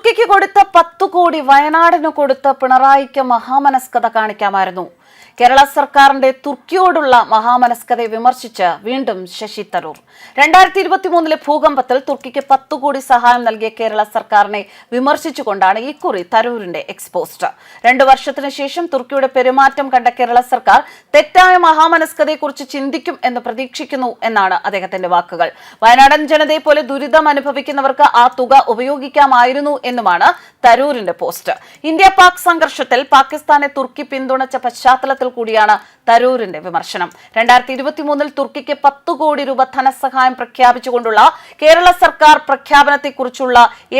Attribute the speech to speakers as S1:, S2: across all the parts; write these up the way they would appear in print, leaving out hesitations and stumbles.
S1: തുർക്കിക്ക് കൊടുത്ത 10 കോടി വയനാടിന് കൊടുത്ത പിണറായിക്ക് മഹാമനസ്കത കാണിക്കാമായിരുന്നു. കേരള സർക്കാരിന്റെ തുർക്കിയോടുള്ള മഹാമനസ്കതയെ വിമർശിച്ച് വീണ്ടും ശശി തരൂർ. 2023 ഭൂകമ്പത്തിൽ തുർക്കിക്ക് 10 കോടി സഹായം നൽകിയ കേരള സർക്കാരിനെ വിമർശിച്ചുകൊണ്ടാണ് ഇക്കുറി തരൂരിന്റെ എക്സ്പോസ്റ്റ്. 2 വർഷത്തിനു ശേഷം തുർക്കിയുടെ പെരുമാറ്റം കണ്ട കേരള സർക്കാർ തെറ്റായ മഹാമനസ്കതയെക്കുറിച്ച് ചിന്തിക്കും എന്ന് പ്രതീക്ഷിക്കുന്നു എന്നാണ് അദ്ദേഹത്തിന്റെ വാക്കുകൾ. വയനാടൻ ജനതയെ പോലെ ദുരിതം അനുഭവിക്കുന്നവർക്ക് ആ തുക ഉപയോഗിക്കാമായിരുന്നു എന്നുമാണ് തരൂരിന്റെ പോസ്റ്റ്. ഇന്ത്യ പാക് സംഘർഷത്തിൽ പാകിസ്ഥാനെ തുർക്കി പിന്തുണച്ച പശ്ചാത്തലത്തിൽ കൂടിയാണ് തരൂരിന്റെ വിമർശനം. 2023 തുർക്കിക്ക് 10 കോടി രൂപ ധനസഹായം പ്രഖ്യാപിച്ചുകൊണ്ടുള്ള കേരള സർക്കാർ പ്രഖ്യാപനത്തെക്കുറിച്ചുള്ള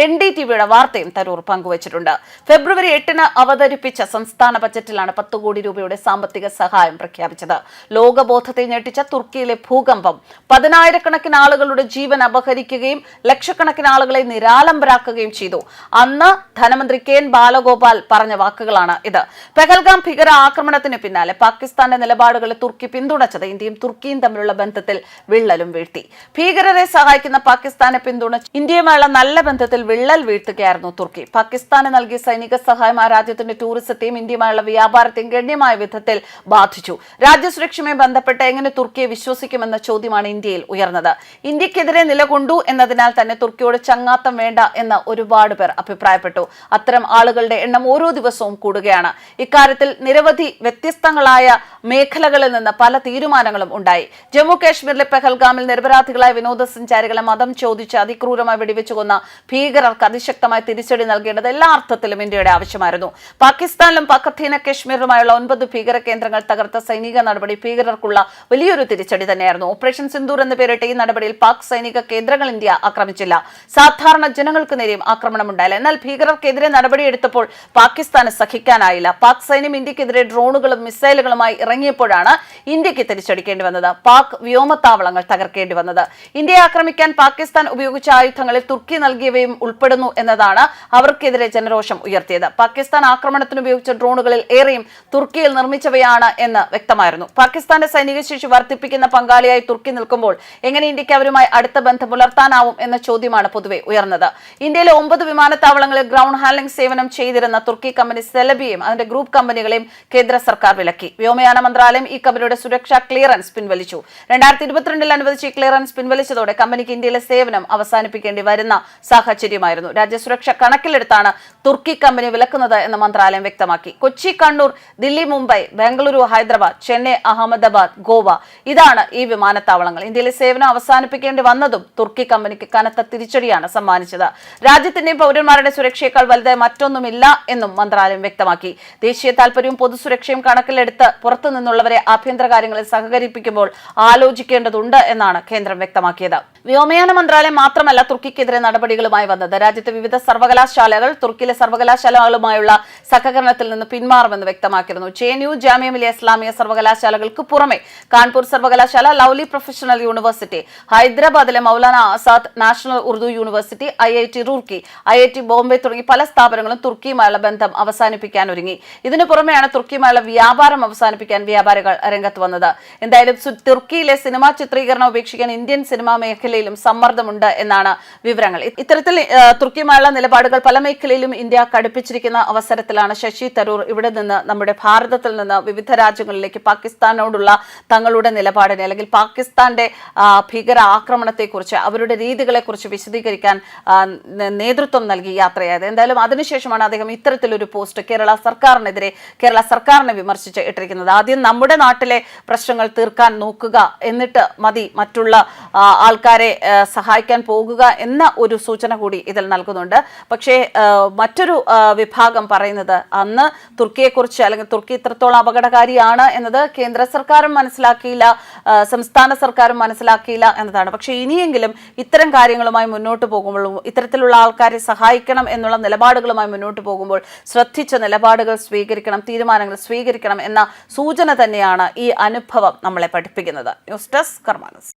S1: NDTVയുടെ വാർത്തയും തരൂർ പങ്കുവച്ചിട്ടുണ്ട്. ഫെബ്രുവരി 8 അവതരിപ്പിച്ച സംസ്ഥാന ബജറ്റിലാണ് 10 കോടി രൂപയുടെ സാമ്പത്തിക സഹായം പ്രഖ്യാപിച്ചത്. ലോകബോധത്തെ ഞെട്ടിച്ച തുർക്കിയിലെ ഭൂകമ്പം 10,000-കണക്കിന് ആളുകളുടെ ജീവൻ അപഹരിക്കുകയും ലക്ഷക്കണക്കിന് ആളുകളെ നിരാലംബരാക്കുകയും ചെയ്തു. അന്ന് ധനമന്ത്രി KN ബാലഗോപാൽ പറഞ്ഞ വാക്കുകളാണ് ഇത്. പെഹൽഗാം ഭീകര ആക്രമണത്തിന് പിന്നാലെ പാകിസ്ഥാന്റെ നിലപാടുകളെ തുർക്കി പിന്തുണച്ചത് ഇന്ത്യയും തുർക്കിയും തമ്മിലുള്ള ബന്ധത്തിൽ വിള്ളലും വീഴ്ത്തി. ഭീകരരെ സഹായിക്കുന്ന പാകിസ്ഥാനെ പിന്തുണച്ച് ഇന്ത്യയുമായുള്ള നല്ല ബന്ധത്തിൽ വിള്ളൽ വീഴ്ത്തുകയായിരുന്നു തുർക്കി. പാകിസ്ഥാന് നൽകിയ സൈനിക സഹായം ആ രാജ്യത്തിന്റെ ടൂറിസത്തെയും ഇന്ത്യയുമായുള്ള വ്യാപാരത്തെയും ഗണ്യമായ വിധത്തിൽ ബാധിച്ചു. രാജ്യസുരക്ഷയുമായി ബന്ധപ്പെട്ട് എങ്ങനെ തുർക്കിയെ വിശ്വസിക്കുമെന്ന ചോദ്യമാണ് ഇന്ത്യയിൽ ഉയർന്നത്. ഇന്ത്യക്കെതിരെ നിലകൊണ്ടു എന്നതിനാൽ തന്നെ തുർക്കിയോട് ചങ്ങാത്തം വേണ്ട എന്ന് ഒരുപാട് പേർ അഭിപ്രായപ്പെട്ടു. അത്തരം ആളുകളുടെ എണ്ണം ഓരോ ദിവസവും കൂടുകയാണ്. ഇക്കാര്യത്തിൽ നിരവധി വ്യത്യസ്തങ്ങളായ മേഖലകളിൽ നിന്ന് പല തീരുമാനങ്ങളും ഉണ്ടായി. ജമ്മു കാശ്മീരിലെ പെഹൽഗാമിൽ നിരപരാധികളായ വിനോദസഞ്ചാരികളെ മതം ചോദിച്ച് അതിക്രൂരമായി വെടിവെച്ചു കൊന്ന ഭീകരർക്ക് അതിശക്തമായ തിരിച്ചടി നൽകേണ്ടത് എല്ലാ അർത്ഥത്തിലും ഇന്ത്യയുടെ ആവശ്യമായിരുന്നു. പാകിസ്ഥാനിലും പാക് അധീന കശ്മീരിലുമായുള്ള 9 ഭീകര കേന്ദ്രങ്ങൾ തകർത്ത സൈനിക നടപടി ഭീകരർക്കുള്ള വലിയൊരു തിരിച്ചടി തന്നെയായിരുന്നു. ഓപ്പറേഷൻ സിന്ദൂർ എന്ന് പേരിട്ട ഈ നടപടിയിൽ പാക് സൈനിക കേന്ദ്രങ്ങൾ ഇന്ത്യ ആക്രമിച്ചില്ല. സാധാരണ ജനങ്ങൾക്ക് നേരെയും ആക്രമണമുണ്ടായില്ല. എന്നാൽ ഭീകരർക്കെതിരെ നടപടിയെടുത്തപ്പോൾ പാകിസ്ഥാന് സഹിക്കാനായില്ല. പാക് സൈന്യം ഇന്ത്യക്കെതിരെ ഡ്രോണുകളും മിസൈലുകളുമായി ഇറങ്ങിയപ്പോഴാണ് ഇന്ത്യക്ക് തിരിച്ചടിക്കേണ്ടി വന്നത്. പാക് വ്യോമത്താവളങ്ങൾ തകർക്കേണ്ടി വന്നത്. ഇന്ത്യയെ ആക്രമിക്കാൻ പാകിസ്ഥാൻ ഉപയോഗിച്ച ആയുധങ്ങളിൽ തുർക്കി നൽകിയവയും ഉൾപ്പെടുന്നു എന്നതാണ് അവർക്കെതിരെ ജനരോഷം ഉയർത്തിയത്. പാകിസ്ഥാൻ ആക്രമണത്തിന് ഉപയോഗിച്ച ഡ്രോണുകളിൽ ഏറെയും തുർക്കിയിൽ നിർമ്മിച്ചവയാണ് എന്ന് വ്യക്തമായിരുന്നു. പാകിസ്ഥാന്റെ സൈനിക ശേഷി വർദ്ധിപ്പിക്കുന്ന പങ്കാളിയായി തുർക്കി നിൽക്കുമ്പോൾ എങ്ങനെ ഇന്ത്യക്ക് അവരുമായി അടുത്ത ബന്ധം പുലർത്താനാവും എന്ന ചോദ്യമാണ് പൊതുവെ ഉയർന്നത്. ഇന്ത്യയിലെ 9 വിമാനത്താവളങ്ങളിൽ ഗ്രൗണ്ട് ഹാൻഡ്ലിംഗ് സേവനം ചെയ്തിരുന്ന തുർക്കി കമ്പനി സെലബിയെയും അതിന്റെ ഗ്രൂപ്പ് കമ്പനികളെയും കേന്ദ്ര സർക്കാർ വിലക്കി. വ്യോമയാന മന്ത്രാലയം ഈ കമ്പനിയുടെ സുരക്ഷാ ക്ലിയറൻസ് പിൻവലിച്ചു. 2022 അനുവദിച്ച ഈ ക്ലിയറൻസ് പിൻവലിച്ചതോടെ കമ്പനിക്ക് ഇന്ത്യയിലെ സേവനം അവസാനിപ്പിക്കേണ്ടി വരുന്ന സാഹചര്യമായിരുന്നു. രാജ്യസുരക്ഷ കണക്കിലെടുത്താണ് തുർക്കി കമ്പനി വിലക്കുന്നത് എന്ന് മന്ത്രാലയം വ്യക്തമാക്കി. കൊച്ചി, കണ്ണൂർ, ദില്ലി, മുംബൈ, ബംഗളൂരു, ഹൈദരാബാദ്, ചെന്നൈ, അഹമ്മദാബാദ്, ഗോവ ഇതാണ് ഈ വിമാനത്താവളങ്ങൾ. ഇന്ത്യയിലെ സേവനം അവസാനിപ്പിക്കേണ്ടി വന്നതും തുർക്കി കമ്പനിക്ക് കനത്ത തിരിച്ചടിയാണ് സമ്മാനിച്ചത്. രാജ്യത്തിന്റെയും പൗരന്മാരുടെ സുരക്ഷയേക്കാൾ വലുതായി മറ്റൊന്നുമില്ല എന്നും മന്ത്രാലയം വ്യക്തമാക്കി. ദേശീയ താൽപര്യവും പൊതുസുരക്ഷയും കണക്കിലെടുത്ത് പുറത്തു നിന്നുള്ളവരെ ആഭ്യന്തര കാര്യങ്ങളിൽ സഹകരിപ്പിക്കുമ്പോൾ ആലോചിക്കേണ്ടതുണ്ട് എന്നാണ് കേന്ദ്രം വ്യക്തമാക്കിയത്. വ്യോമയാന മന്ത്രാലയം മാത്രമല്ല തുർക്കിക്കെതിരെ നടപടികളുമായി വന്നത്. രാജ്യത്തെ വിവിധ സർവകലാശാലകൾ തുർക്കിയിലെ സർവകലാശാലകളുമായുള്ള സഹകരണത്തിൽ നിന്ന് പിന്മാറുമെന്ന് വ്യക്തമാക്കിയിരുന്നു. JNU, ജാമിയ മിലിയ ഇസ്ലാമിയ സർവകലാശാലകൾക്ക് പുറമെ കാൺപൂർ സർവകലാശാല, ലവ്ലി പ്രൊഫഷണൽ യൂണിവേഴ്സിറ്റി, ഹൈദരാബാദിലെ Maulana Azad national Urdu university, IIT Roorkee, IIT Bombay തുടങ്ങി പല സ്ഥാപനങ്ങളും തുർക്കിയുമായുള്ള ബന്ധം അവസാനിപ്പിക്കാൻ ഒരുങ്ങി. ഇതിനു പുറമെയാണ് തുർക്കിയുമായുള്ള വ്യാപാരം അവസാനിപ്പിക്കാൻ വ്യാപാരികൾ രംഗത്ത് വന്നത്. എന്തായാലും തുർക്കിയിലെ സിനിമാ ചിത്രീകരണം ഉപേക്ഷിക്കാൻ ഇന്ത്യൻ സിനിമാ മേഖലയിലും സമ്മർദ്ദമുണ്ട് എന്നാണ് വിവരങ്ങൾ. ഇത്തരത്തിൽ തുർക്കിയുമായുള്ള നിലപാടുകൾ പല മേഖലയിലും ഇന്ത്യ കടുപ്പിച്ചിരിക്കുന്ന അവസരത്തിലാണ് ശശി തരൂർ ഇവിടെ നിന്ന് നമ്മുടെ ഭാരതത്തിൽ നിന്ന് വിവിധ രാജ്യങ്ങളിലേക്ക് പാകിസ്ഥാനോടുള്ള തങ്ങളുടെ നിലപാടിനെ അല്ലെങ്കിൽ പാകിസ്ഥാന്റെ ഭീകര ആക്രമണത്തെക്കുറിച്ച് അവരുടെ രീതികളെക്കുറിച്ച് വിശദീകരിക്കാൻ നേതൃത്വം നൽകി യാത്രയായത്. എന്തായാലും അതിനുശേഷമാണ് അദ്ദേഹം ഇത്തരത്തിലൊരു പോസ്റ്റ് കേരള സർക്കാരിനെ വിമർശിച്ച് ഇട്ടിരിക്കുന്നത്. ആദ്യം നമ്മുടെ നാട്ടിലെ പ്രശ്നങ്ങൾ തീർക്കാൻ നോക്കുക, എന്നിട്ട് മതി മറ്റുള്ള ആൾക്കാരെ സഹായിക്കാൻ പോകുക എന്ന ഒരു സൂചന കൂടി ഇതിൽ നൽകുന്നുണ്ട്. പക്ഷേ മറ്റൊരു വിഭാഗം പറയുന്നത് അന്ന് തുർക്കിയെക്കുറിച്ച് അല്ലെങ്കിൽ തുർക്കി ഇത്രത്തോളം അപകടകാരിയാണ് എന്നത് കേന്ദ്ര സർക്കാരും മനസ്സിലാക്കിയില്ല, സംസ്ഥാന സർക്കാരും മനസ്സിലാക്കിയില്ല എന്നതാണ്. പക്ഷേ ഇനിയെങ്കിലും ഇത്തരം കാര്യങ്ങളുമായി മുന്നോട്ട് പോകുമ്പോഴും ഇത്തരത്തിലുള്ള ആൾക്കാരെ സഹായിക്കണം എന്നുള്ള നിലപാടുകളുമായി മുന്നോട്ട് പോകുമ്പോൾ ശ്രദ്ധിച്ച നിലപാടുകൾ സ്വീകരിക്കണം, തീരുമാനങ്ങൾ സ്വീകരിക്കണം എന്ന സൂചന തന്നെയാണ് ഈ അനുഭവം നമ്മളെ പഠിപ്പിക്കുന്നത്. News desk കർമാനസ്.